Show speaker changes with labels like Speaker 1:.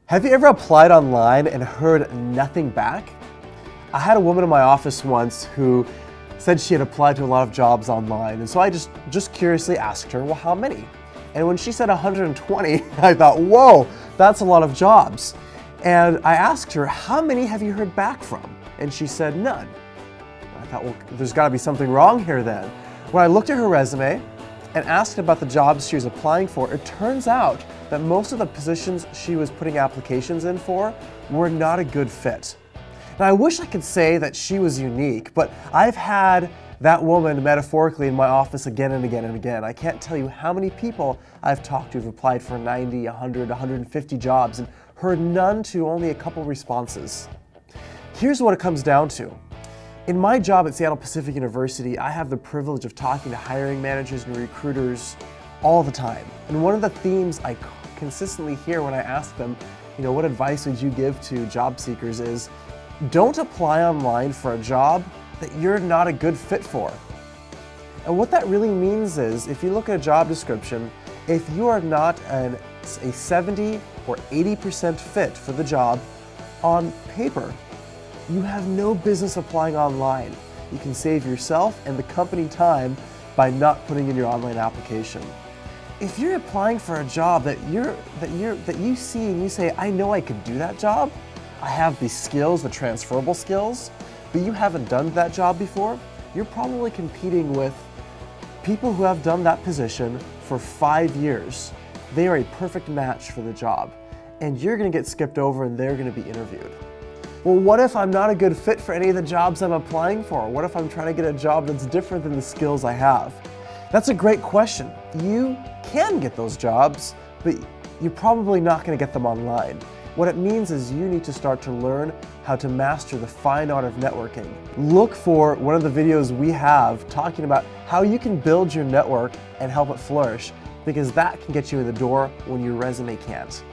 Speaker 1: Have you ever applied online and heard nothing back? I had a woman in my office once who said she had applied to a lot of jobs online, and so I just curiously asked her, well, how many? And when she said 120, I thought, whoa, that's a lot of jobs. And I asked her, how many have you heard back from? And she said, none. And I thought, well, there's got to be something wrong here then. When I looked at her resume and asked about the jobs she was applying for, it turns out that most of the positions she was putting applications in for were not a good fit. Now, I wish I could say that she was unique, but I've had that woman metaphorically in my office again and again and again. I can't tell you how many people I've talked to who've applied for 90, 100, 150 jobs and heard none to only a couple responses. Here's what it comes down to. In my job at Seattle Pacific University, I have the privilege of talking to hiring managers and recruiters all the time. And one of the themes I consistently hear when I ask them, what advice would you give to job seekers is, don't apply online for a job that you're not a good fit for. And what that really means is, if you look at a job description, if you are not a 70 or 80% fit for the job on paper, you have no business applying online. You can save yourself and the company time by not putting in your online application. If you're applying for a job that you see and you say, I know I could do that job, I have the skills, the transferable skills, but you haven't done that job before, you're probably competing with people who have done that position for 5 years. They are a perfect match for the job, and you're going to get skipped over and they're going to be interviewed. Well, what if I'm not a good fit for any of the jobs I'm applying for? What if I'm trying to get a job that's different than the skills I have? That's a great question. You can get those jobs, but you're probably not going to get them online. What it means is you need to start to learn how to master the fine art of networking. Look for one of the videos we have talking about how you can build your network and help it flourish, because that can get you in the door when your resume can't.